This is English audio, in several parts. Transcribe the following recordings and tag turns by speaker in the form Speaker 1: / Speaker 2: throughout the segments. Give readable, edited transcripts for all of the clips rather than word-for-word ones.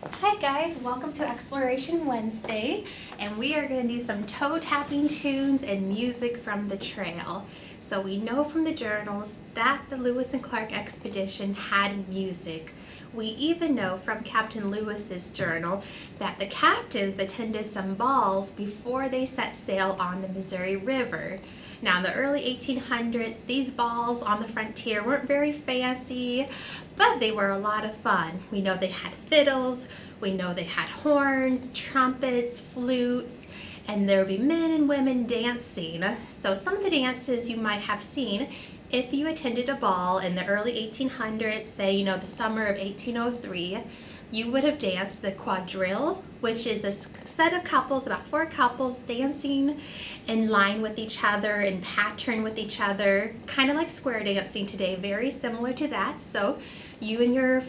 Speaker 1: Hi guys, welcome to Exploration Wednesday, and we are going to do some toe tapping tunes and music from the trail. So we know from the journals that the Lewis and Clark expedition had music. We even know from Captain Lewis's journal that the captains attended some balls before they set sail on the Missouri River. Now in the early 1800s, these balls on the frontier weren't very fancy, but they were a lot of fun. We know they had fiddles, we know they had horns, trumpets, flutes, and there would be men and women dancing. So some of the dances you might have seen if you attended a ball in the early 1800s, say, the summer of 1803, you would have danced the quadrille, which is a set of couples, about 4 couples dancing in line with each other and pattern with each other, kind of like square dancing today, very similar to that. So you and your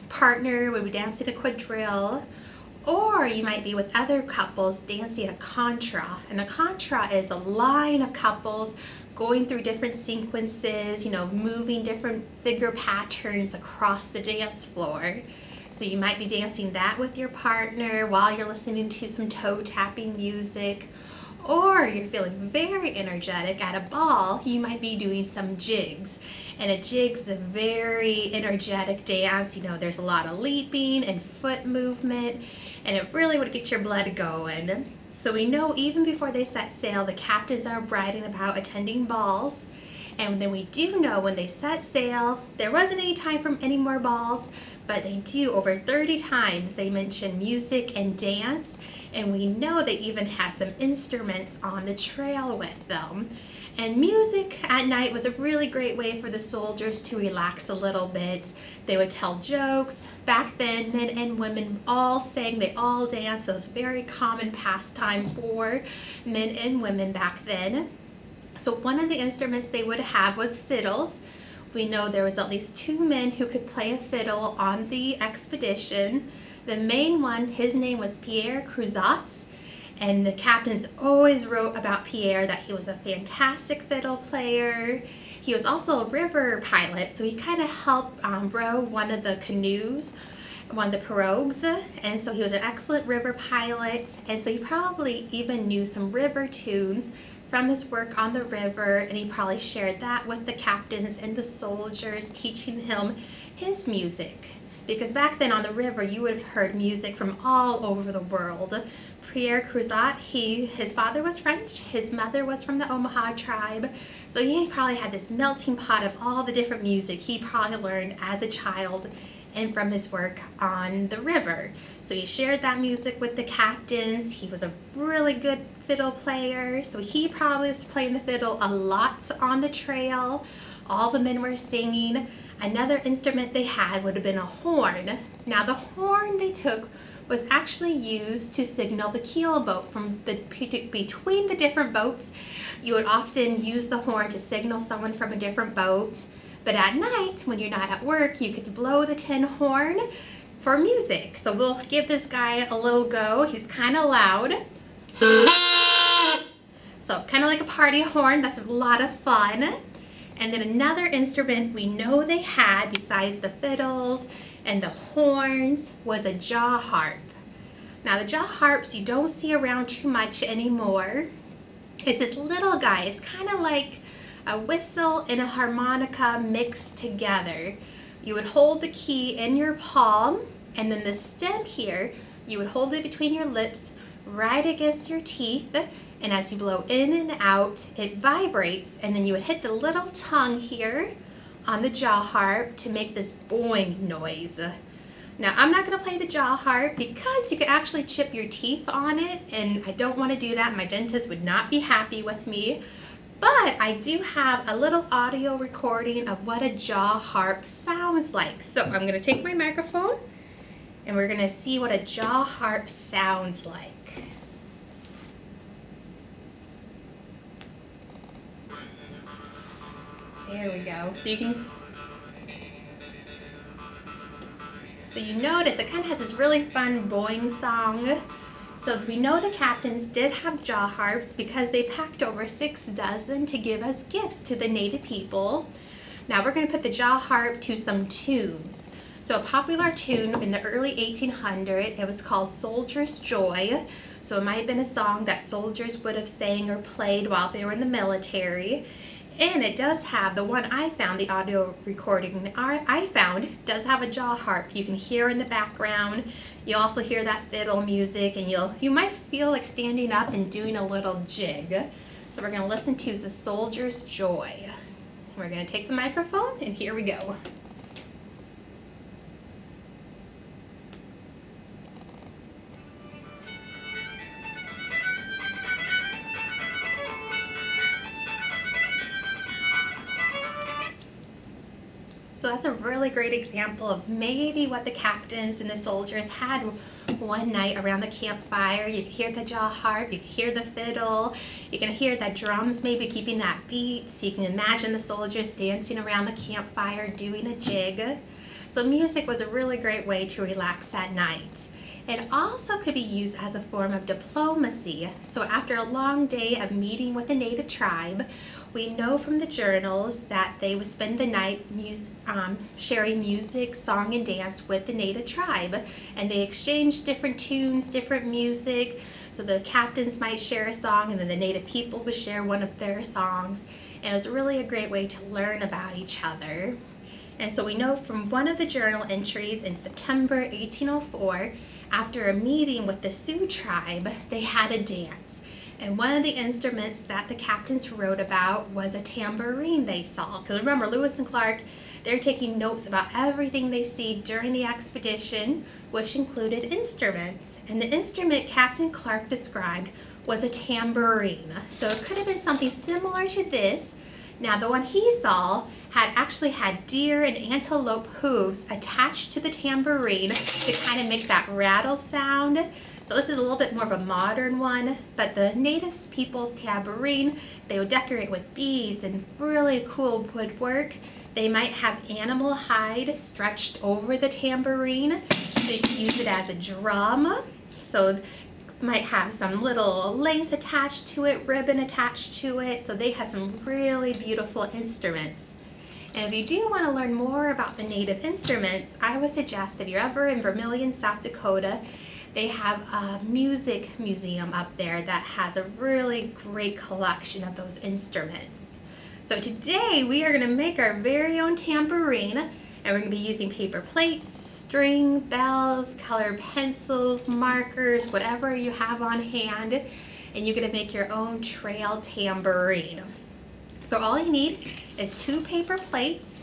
Speaker 1: partner would be dancing a quadrille, or you might be with other couples dancing a contra. And a contra is a line of couples going through different sequences, moving different figure patterns across the dance floor. So you might be dancing that with your partner while you're listening to some toe tapping music, or you're feeling very energetic at a ball, you might be doing some jigs. And a jig's a very energetic dance. There's a lot of leaping and foot movement, and it really would get your blood going. So we know even before they set sail, the captains are writing about attending balls. And then we do know when they set sail, there wasn't any time for any more balls, but they do over 30 times they mention music and dance. And we know they even had some instruments on the trail with them. And music at night was a really great way for the soldiers to relax a little bit. They would tell jokes. Back then, men and women all sang, they all danced. It was a very common pastime for men and women back then. So one of the instruments they would have was fiddles. We know there was at least 2 men who could play a fiddle on the expedition. The main one, his name was Pierre Cruzat, and the captains always wrote about Pierre that he was a fantastic fiddle player. He was also a river pilot, so he kind of helped row one of the canoes, one of the pirogues, and so he was an excellent river pilot, and so he probably even knew some river tunes from his work on the river, and he probably shared that with the captains and the soldiers, teaching him his music. Because back then on the river, you would have heard music from all over the world. Pierre Cruzat, his father was French, his mother was from the Omaha tribe, so he probably had this melting pot of all the different music he probably learned as a child and from his work on the river. So he shared that music with the captains. He was a really good fiddle player, so he probably was playing the fiddle a lot on the trail. All the men were singing. Another instrument they had would have been a horn. Now the horn they took was actually used to signal the keel boat between the different boats. You would often use the horn to signal someone from a different boat. But at night, when you're not at work, you could blow the tin horn for music. So we'll give this guy a little go. He's kind of loud. So kind of like a party horn. That's a lot of fun. And then another instrument we know they had besides the fiddles and the horns was a jaw harp. Now the jaw harps you don't see around too much anymore. It's this little guy. It's kind of like a whistle and a harmonica mixed together. You would hold the key in your palm, and then the stem here, you would hold it between your lips right against your teeth, and as you blow in and out, it vibrates, and then you would hit the little tongue here on the jaw harp to make this boing noise. Now I'm not going to play the jaw harp because you could actually chip your teeth on it, and I don't want to do that. My dentist would not be happy with me. But I do have a little audio recording of what a jaw harp sounds like. So I'm going to take my microphone and we're going to see what a jaw harp sounds like. There we go. So you notice it kind of has this really fun boing song. So we know the captains did have jaw harps because they packed over 6 dozen to give as gifts to the native people. Now we're going to put the jaw harp to some tunes. So a popular tune in the early 1800s, it was called Soldier's Joy. So it might have been a song that soldiers would have sang or played while they were in the military. And it does have, the one I found, the audio recording I found, does have a jaw harp you can hear in the background. You also hear that fiddle music, and you might feel like standing up and doing a little jig. So we're going to listen to the Soldier's Joy. We're going to take the microphone, and here we go. So that's a really great example of maybe what the captains and the soldiers had one night around the campfire. You can hear the jaw harp, you can hear the fiddle, you can hear the drums maybe keeping that beat. So you can imagine the soldiers dancing around the campfire doing a jig. So music was a really great way to relax at night. It also could be used as a form of diplomacy. So after a long day of meeting with a native tribe, we know from the journals that they would spend the night sharing music, song, and dance with the native tribe. And they exchanged different tunes, different music. So the captains might share a song, and then the native people would share one of their songs. And it was really a great way to learn about each other. And so we know from one of the journal entries in September 1804, after a meeting with the Sioux tribe, they had a dance. And one of the instruments that the captains wrote about was a tambourine they saw. Because remember, Lewis and Clark, they're taking notes about everything they see during the expedition, which included instruments. And the instrument Captain Clark described was a tambourine. So it could have been something similar to this. Now the one he saw actually had deer and antelope hooves attached to the tambourine to kind of make that rattle sound. So this is a little bit more of a modern one, but the native people's tambourine, they would decorate with beads and really cool woodwork. They might have animal hide stretched over the tambourine, so you can use it as a drum. So might have some little lace attached to it, ribbon attached to it, so they have some really beautiful instruments. And if you do want to learn more about the native instruments, I would suggest if you're ever in Vermilion, South Dakota, they have a music museum up there that has a really great collection of those instruments. So today we are going to make our very own tambourine, and we're going to be using paper plates, string, bells, colored pencils, markers, whatever you have on hand, and you're going to make your own trail tambourine. So all you need is 2 paper plates.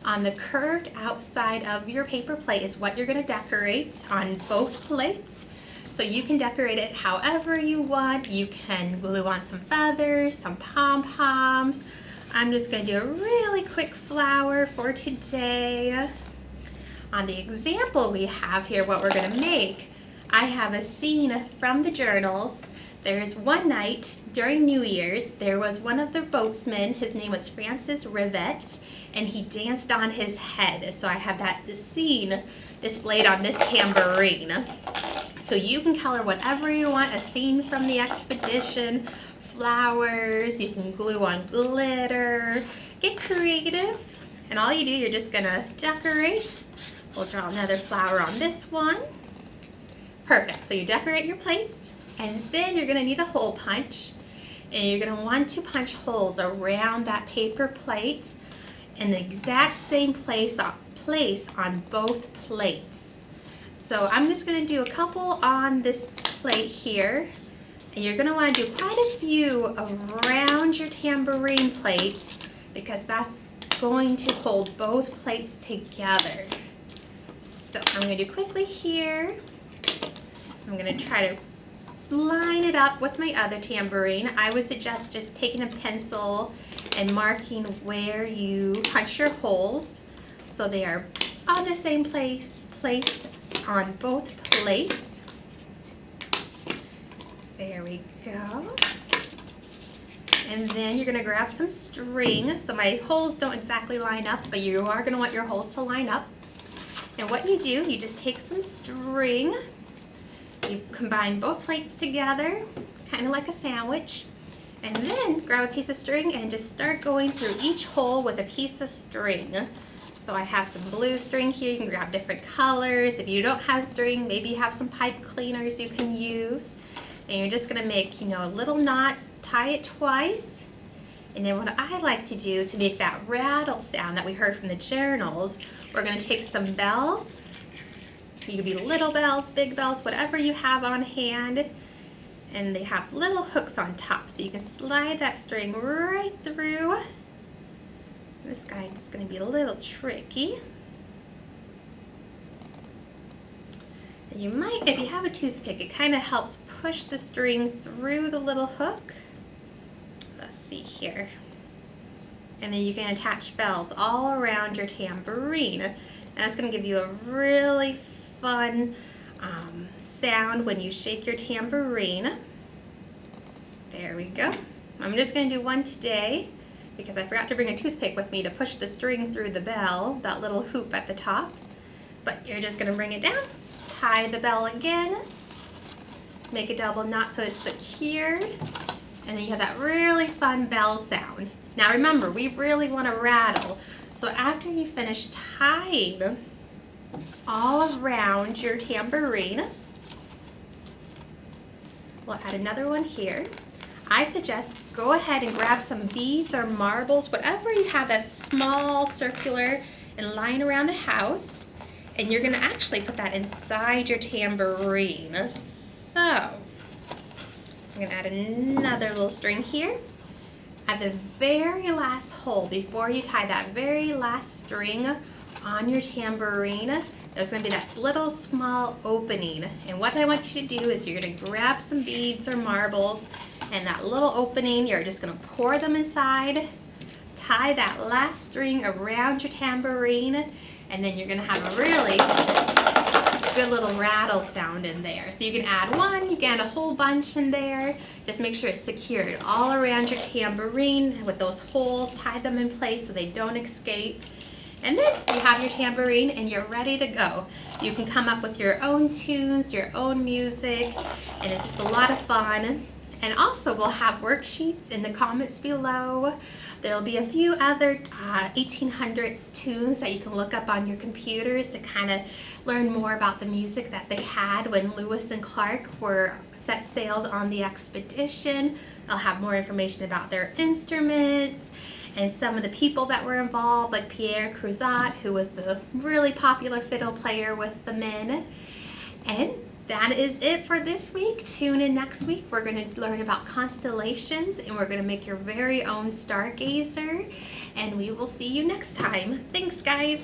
Speaker 1: On the curved outside of your paper plate is what you're going to decorate on both plates. So you can decorate it however you want. You can glue on some feathers, some pom-poms. I'm just going to do a really quick flower for today. On the example we have here, what we're going to make, I have a scene from the journals. There's one night during New Year's, there was one of the boatsmen, his name was Francis Rivet, and he danced on his head. So I have that scene displayed on this tambourine. So you can color whatever you want, a scene from the expedition, flowers, you can glue on glitter, get creative. And all you do, you're just gonna decorate. We'll draw another flower on this one. Perfect, so you decorate your plates, and then you're gonna need a hole punch, and you're gonna want to punch holes around that paper plate in the exact same place on both plates. So I'm just gonna do a couple on this plate here, and you're gonna wanna do quite a few around your tambourine plate because that's going to hold both plates together. So I'm going to do quickly here. I'm going to try to line it up with my other tambourine. I would suggest just taking a pencil and marking where you punch your holes so they are on the same place on both plates. There we go. And then you're going to grab some string. So my holes don't exactly line up, but you are going to want your holes to line up. And what you do, you just take some string, you combine both plates together, kind of like a sandwich, and then grab a piece of string and just start going through each hole with a piece of string. So I have some blue string here. You can grab different colors. If you don't have string, maybe you have some pipe cleaners you can use. And you're just gonna make, a little knot, tie it twice. And then what I like to do to make that rattle sound that we heard from the journals, we're gonna take some bells. You could be little bells, big bells, whatever you have on hand. And they have little hooks on top, so you can slide that string right through. This guy is going to be a little tricky. And you might, if you have a toothpick, it kind of helps push the string through the little hook. Let's see here. And then you can attach bells all around your tambourine. And that's going to give you a really fun sound when you shake your tambourine. There we go. I'm just going to do one today because I forgot to bring a toothpick with me to push the string through the bell, that little hoop at the top. But you're just going to bring it down, tie the bell again, make a double knot so it's secured, and then you have that really fun bell sound. Now remember, we really want to rattle, so after you finish tying all around your tambourine, we'll add another one here. I suggest go ahead and grab some beads or marbles, whatever you have that's small, circular, and lying around the house. And you're gonna actually put that inside your tambourine. So, I'm gonna add another little string here. At the very last hole, before you tie that very last string on your tambourine, there's going to be that little small opening. And what I want you to do is you're going to grab some beads or marbles, and that little opening, you're just going to pour them inside, tie that last string around your tambourine, and then you're going to have a really good little rattle sound in there. So you can add one, you can add a whole bunch in there. Just make sure it's secured all around your tambourine with those holes, tie them in place so they don't escape. And then you have your tambourine and you're ready to go. You can come up with your own tunes, your own music, and it's just a lot of fun. And also we'll have worksheets in the comments below. There'll be a few other 1800s tunes that you can look up on your computers to kind of learn more about the music that they had when Lewis and Clark were set sailed on the expedition. I'll have more information about their instruments and some of the people that were involved, like Pierre Cruzat, who was the really popular fiddle player with the men. And that is it for this week. Tune in next week. We're going to learn about constellations and we're going to make your very own stargazer. And we will see you next time. Thanks, guys.